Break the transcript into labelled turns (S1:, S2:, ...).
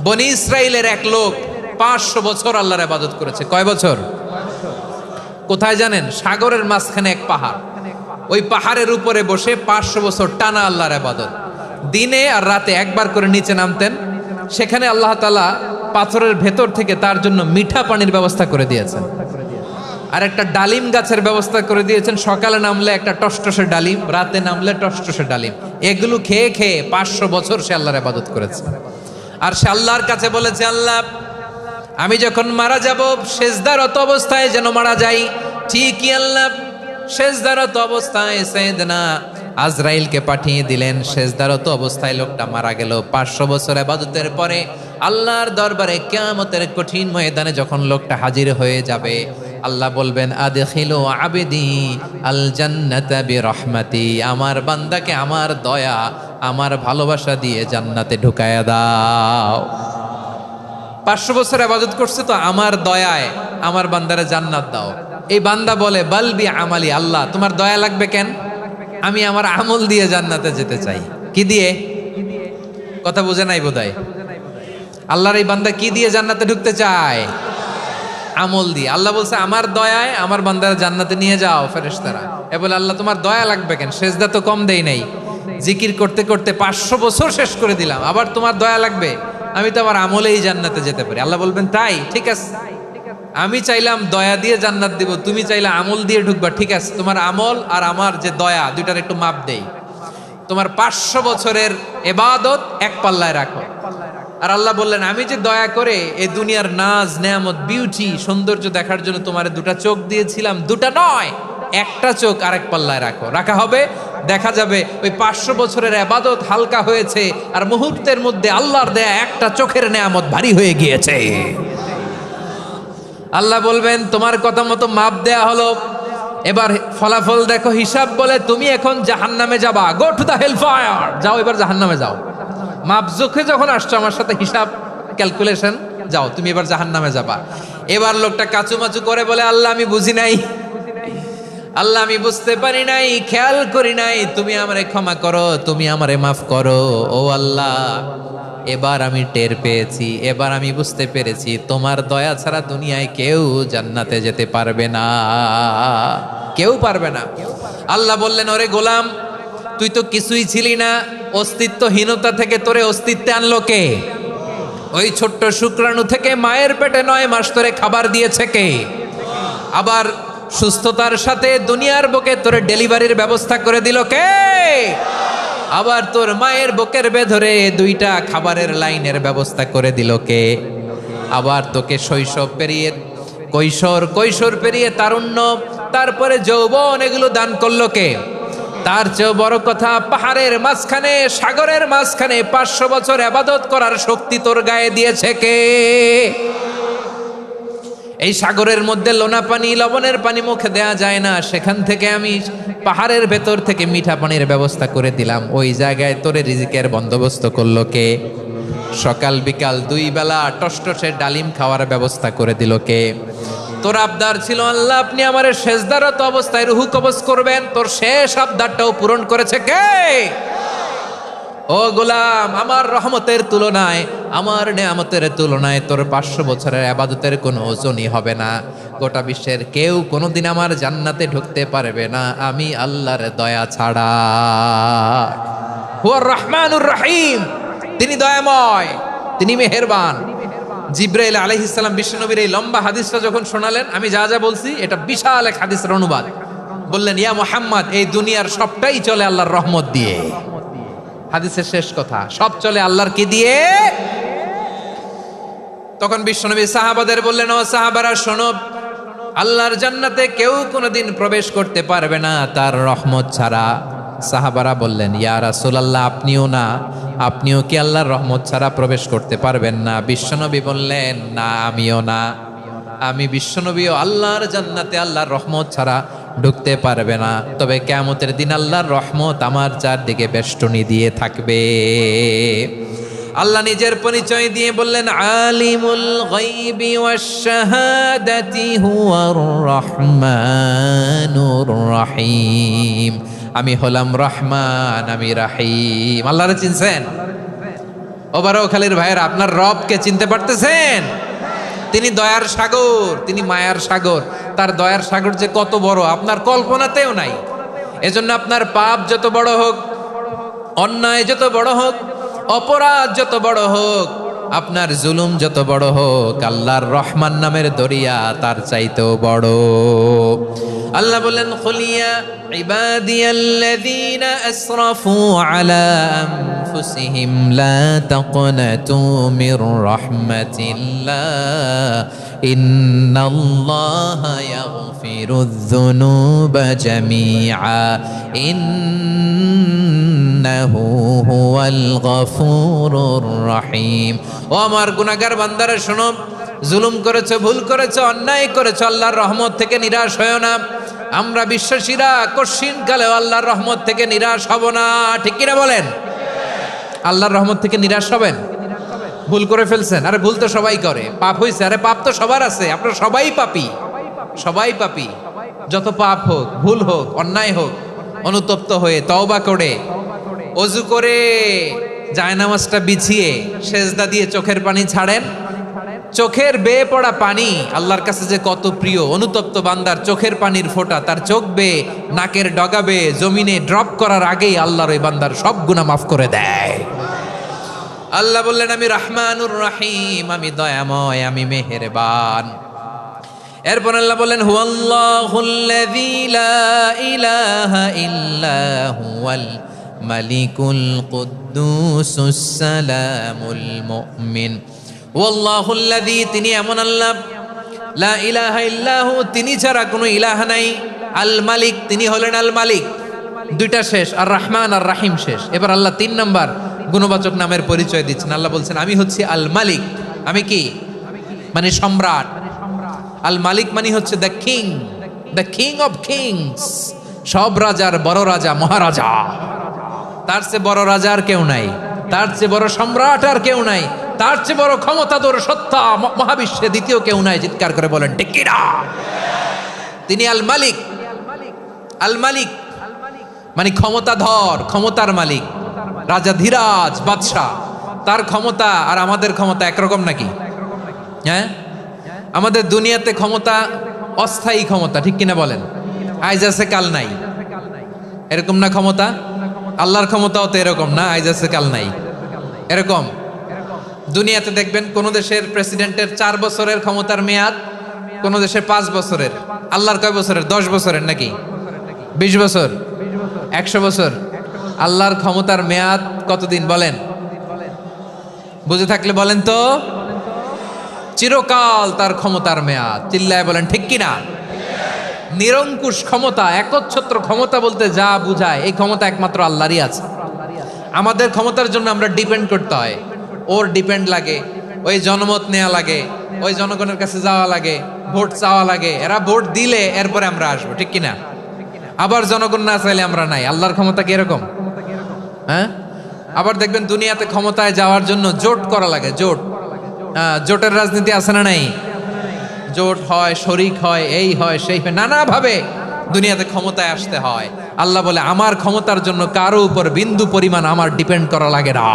S1: বনি ইসরাইলের এক লোক 500 বছর আল্লাহর ইবাদত করেছে। কয় বছর? কোথায় জানেন? সাগরের মাঝখানে এক পাহাড়, ওই পাহাড়ের উপরে বসে 500 বছর টানা আল্লাহর ইবাদত। দিনে আর রাতে একবার করে নিচে নামতেন। সেখানে আল্লাহ তাআলা পাথরের ভেতর থেকে তার জন্য মিঠা পানির ব্যবস্থা করে দিয়েছেন, আর একটা ডালিম গাছের ব্যবস্থা করে দিয়েছেন। সকালে নামলে একটা টসটসে ডালিম, রাতে নামলে টসটসে ডালিম। এগুলো খেয়ে খেয়ে 500 বছর সে আল্লাহর ইবাদত করেছে। আর সে আল্লাহর কাছে বলেছে, আল্লাহ আমি যখন মারা যাব সেজদারত অবস্থায় যেন মারা যাই। ঠিকই আল্লাহ সেজদারত অবস্থায় সাইয়েদনা আজরাইলকে পাঠিয়ে দিলেন। সেজদারত অবস্থায় লোকটা মারা গেল। 500 বছর ইবাদতের পরে আল্লাহর দরবারে কিয়ামতের কঠিন ময়দানে যখন লোকটা হাজির হয়ে যাবে, আল্লাহ বলবেন, আদখিলু আবদি আল জান্নাতা বিরহমাতি, আমার বান্দাকে আমার দয়া আমার ভালোবাসা দিয়ে জান্নাতে ঢুকায়া দাও। 500 বছর ইবাদত করছে তো আমার দয়ায় আমার বান্দারে জান্নাত দাও। এই বান্দা বলে, বালবি আমালি, আল্লাহ তোমার দয়া লাগবে কেন? আমি আমার আমল দিয়ে জান্নাতে যেতে চাই। কি দিয়ে? কথা বুঝে নাই বোধহয়। আল্লাহর এই বান্দা কি দিয়ে জান্নাতে ঢুকতে চায়? আমল দিয়ে। আল্লাহ বলছে, আমার দয়ায় আমার বান্দারা জান্নাতে নিয়ে যাও ফেরেশতারা। এ বলে, আল্লাহ তোমার দয়া লাগবে কেন? সেজদা তো কম দেই নাই, জিকির করতে করতে 500 বছর শেষ করে দিলাম, আবার তোমার দয়া লাগবে? আমি তো আমার আমলেই জান্নাতে যেতে পারি। আল্লাহ বলবেন, তাই ঠিক আছে, আমি চাইলাম দয়া দিয়ে জান্নাত দিব, তুমি চাইলে আমল দিয়ে ঢুকবা, ঠিক আছে, তোমার আমল আর আমার যে দয়া দুইটার একটু মাপ দেই। তোমার 500 বছরের ইবাদত এক পাল্লায় রাখো। আর আল্লাহ বললেন, আমি যে দয়া করে এই দুনিয়ার নাজ নেয়ামত বিউটি সৌন্দর্য দেখার জন্য তোমার দুটা চোখ দিয়েছিলাম, দুটা নয় একটা চোখ আরেক পাল্লায় রাখো। রাখা হবে, দেখা যাবে ওই 500 বছরের ইবাদত হালকা হয়েছে, আর মুহূর্তের মধ্যে আল্লাহর দেয়া একটা চোখের নেয়ামত ভারী হয়ে গিয়েছে। আল্লাহ বলবেন, তোমার কথা মতো মাপ দেয়া হলো, এবার ফলাফল দেখো, হিসাব বলে তুমি এখন জাহান্নামে যাবা। Go to the hell fire, যাও এবার জাহান্নামে যাও। মাপ জোখে যখন আসছো আমার সাথে হিসাব ক্যালকুলেশন, যাও তুমি এবার জাহান্নামে যাবা। এবার লোকটা কাচুমাচু করে বলে, আল্লাহ আমি বুঝি নাই, আল্লাহ আমি বুঝতে পারি নাই, খেয়াল করি নাই, তুমি আমারে ক্ষমা করো, তুমি আমারে মাফ করো। ও আল্লাহ, এবার আমি টের পেয়েছি, এবার আমি বুঝতে পেরেছি, তোমার দয়া ছাড়া দুনিয়ায় কেউ জান্নাতে যেতে পারবে না, কেউ পারবে না। আল্লাহ বললেন, ওরে গোলাম, তুই তো কিছুই ছিলি না, অস্তিত্বহীনতা থেকে তোরে অস্তিত্বে আনলো কে? ওই ছোট্ট শুক্রাণু থেকে মায়ের পেটে 9 মাস ধরে খাবার দিয়েছে কে? আবার সুস্থতার সাথে দুনিয়ার বুকে তোরে ডেলিভারির ব্যবস্থা করে দিল কে? আবার তোর মায়ের বুকের ভেতরে 2টা খাবারের লাইনের ব্যবস্থা করে দিল কে? আবার তোকে শৈশব পেরিয়ে কৈশোর পেরিয়ে তারুণ্য, তারপরে যৌবন, এগুলো দান করলো কে? তার চেয়ে বড় কথা, পাহাড়ের মাঝখানে সাগরের মাঝখানে 500 বছর ইবাদত করার শক্তি তোর গায়ে দিয়েছে কে? এই সাগরের মধ্যে লোনা পানি, লবণের পানি মুখে দেয়া যায় না, সেখান থেকে আমি পাহাড়ের ভেতর থেকে মিঠা পানির ব্যবস্থা করে দিলাম। ওই জায়গায় তোরে রিজিকের বন্দোবস্ত করলো কে? সকাল বিকাল 2 বেলা টসটসে ডালিম খাওয়ার ব্যবস্থা করে দিল কে? তোর আবদার ছিল, আল্লাহ আপনি আমার সেজদারত অবস্থায় রুহু কবজ করবেন, তোর শেষ আবদারটাও পূরণ করেছে কে? ও গোলাম, আমার রহমতের তুলনায়, আমার নেয়ামতের তুলনায় তোর 500 বছরের ইবাদতের কোনো ওজনই হবে না। গোটা বিশ্বের কেউ কোনোদিন আমার জান্নাতে ঢুকতে পারবে না আমি আল্লাহর দয়া ছাড়া। হুয়ার রহমানুর রহিম, তিনি দয়াময়, তিনি মেহেরবান। জিব্রাইল আলাইহিস সালাম বিশ্বনবীর এই লম্বা হাদিসটা যখন শোনালেন, আমি যা যা বলছি এটা বিশাল এক হাদিসের অনুবাদ। বললেন, ইয়া মুহাম্মদ, এই দুনিয়ার সবটাই চলে আল্লাহর রহমত দিয়ে। হাদিসের শেষ কথা, সব চলে আল্লাহর কি দিয়ে? তখন বিশ্বনবী সাহাবাদের বললেন, ও সাহাবারা শোনো, আল্লাহর জান্নাতে কেউ কোনোদিন প্রবেশ করতে পারবে না তার রহমত ছাড়া। সাহাবারা বললেন, ইয়া রাসূলুল্লাহ, আপনিও না? আপনিও কি আল্লাহর রহমত ছাড়া প্রবেশ করতে পারবেন না? বিশ্বনবী বললেন, না আমিও না, আমি বিশ্বনবীও আল্লাহর জান্নাতে আল্লাহর রহমত ছাড়া ঢুকতে পারবে না। তবে কিয়ামতের দিন আল্লাহর রহমত আমার চারদিকে বেষ্টনী দিয়ে থাকবে। আল্লাহ নিজের পরিচয় দিয়ে বললেন, আলিমুল গায়বি ওয়াশ শাহাদাতি হুয়ার রহমানুর রহিম, আমি হলাম রহমান, আমি রাহিম। আল্লাহরে চিনছেন? ও বারোখালীর ভাইয়ের, আপনার রবকে চিনতে পারতেছেন? তিনি দয়ার সাগর, তিনি মায়ার সাগর। তার দয়ার সাগর যে কত বড় আপনার কল্পনাতেও নাই। এজন্য আপনার পাপ যত বড় হোক, অন্যায় যত বড় হোক, অপরাধ যত বড় হোক, আপনার জুলুম যত বড় হোক, আল্লাহর রহমান নামের দরিয়া তার চাইতেও বড়। আল্লাহ বলেন, খুলিয়া ইবাদিয়াল্লাযীনা আসরাফু আলা আনফুসিহিম লা তাকনাতু মির রাহমাতিল্লাহ ইন্নাল্লাহা ইয়াগফিরুয যুনুবা জামিআ ইন্নাহু হুয়াল গফুরুর রহিম। ও আমার গুনাহগার বান্দারা শোনো, জুলুম করেছো, ভুল করেছো, অন্যায় করেছো, আল্লাহর রহমত থেকে নিরাশ হয়ো না। আমরা বিশ্বাসীরা কশিনকালেও আল্লাহর রহমত থেকে নিরাশ হব না, ঠিক কিনা বলেন? আল্লাহর রহমত থেকে নিরাশ হবেন? ভুল করে ফেলছেন, আরে ভুল তো সবাই করে। পাপ হয়েছে, আরে পাপ তো সবার আছে, আপনারা সবাই পাপী, সবাই পাপী। যত পাপ হোক, ভুল হোক, অন্যায় হোক, অনুতপ্ত হয়ে তওবা করে, ওযু করে, জায়নামাজটা বিছিয়ে সেজদা দিয়ে চোখের পানি ছাড়েন। চোখের বেয়ে পড়া পানি আল্লাহর কাছে যে কত প্রিয়। অনুতপ্ত বান্দার চোখের পানির ফোঁটা তার চোখ বেয়ে, নাকের ডগা বেয়ে জমিনে ড্রপ করার আগেই আল্লাহর ওই বান্দার সব গুনাহ মাফ করে দেয়। আল্লাহ বললেন, আমি রহমানুর রহিম, আমি দয়াময়, আমি মেহেরবান। এরপর আল্লাহ বললেন, হুয়াল্লাহুল্লাযী লা ইলাহা ইল্লা হুয়াল মালিকুল কুদ্দুসুস সালামুল মুমিন। ওয়াল্লাহুল্লাযী, তিনি এমন আল্লাহ, লা ইলাহা ইল্লাহু, তিনি ছাড়া কোনো ইলাহ নাই। আল মালিক, তিনি হলেন আল মালিক। দুইটা শেষ, আর রহমান আর রাহিম শেষ। এবার আল্লাহ 3 নাম্বার গুণবাচক নামের পরিচয় দিচ্ছেন। আল্লাহ বলছেন, আমি হচ্ছি আল মালিক। আমি কি? মানে সম্রাট। আল মালিক মানে হচ্ছে the king, the king of kings, সব রাজার বড় রাজা, মহারাজা। তার চেয়ে বড় রাজা আর কেউ নাই, তার চেয়ে বড় সম্রাট আর কেউ নাই, তার চেয়ে বড় ক্ষমতাধর সত্তা মহাবিশ্বে দ্বিতীয় কেউ নাই। চিৎকার করে বলেন ঠিক কি না? তিনি আল মালিক। আল মালিক মানে ক্ষমতাধর, ক্ষমতার মালিক, রাজা ধীরাজ বাদশাহ। তার ক্ষমতা আর আমাদের ক্ষমতা একরকম নাকি? হ্যাঁ, আমাদের দুনিয়াতে ক্ষমতা অস্থায়ী ক্ষমতা, ঠিক কিনা বলেন? আইজ আছে কাল নাই, এরকম না ক্ষমতা? আল্লাহর ক্ষমতাও তো এরকম না, আইজ আছে কাল নাই এরকম। দুনিয়াতে দেখবেন কোন দেশের প্রেসিডেন্টের 4 বছরের ক্ষমতার মেয়াদ, কোন দেশের 5 বছরের। আল্লাহর কয় বছরের? 10 বছরের নাকি 20 বছর, 100 বছর। আল্লাহর ক্ষমতার মেয়াদ কতদিন বলেন? বুঝে থাকলে বলেন তো। চিরকাল তার ক্ষমতার মেয়াদ। চিল্লায় বলেন ঠিক কিনা? নিরঙ্কুশ ক্ষমতা, একচ্ছত্র ক্ষমতা বলতে যা বুঝায়, এই ক্ষমতা একমাত্র আল্লাহরই আছে। আমাদের ক্ষমতার জন্য আমরা ডিপেন্ড করতে হয়, ওর ডিপেন্ড লাগে, ওই জনমত নেওয়া লাগে, ওই জনগণের কাছে যাওয়া লাগে, ভোট চাওয়া লাগে। এরা ভোট দিলে এরপরে আমরা আসবো, ঠিক কিনা? আবার জনগণ না চাইলে আমরা নাই। আল্লাহর ক্ষমতা কি এরকম? হ্যাঁ, আবার দেখবেন দুনিয়াতে ক্ষমতায় যাওয়ার জন্য জোট করা লাগে। জোট, জোটের রাজনীতি আছে না নাই? জোট হয়, শরিক হয়, এই হয়, সেই হয়, নানাভাবে দুনিয়াতে ক্ষমতায় আসতে হয়। আল্লাহ বলে, আমার ক্ষমতার জন্য কারো উপর বিন্দু পরিমাণ আমার ডিপেন্ড করা লাগে না।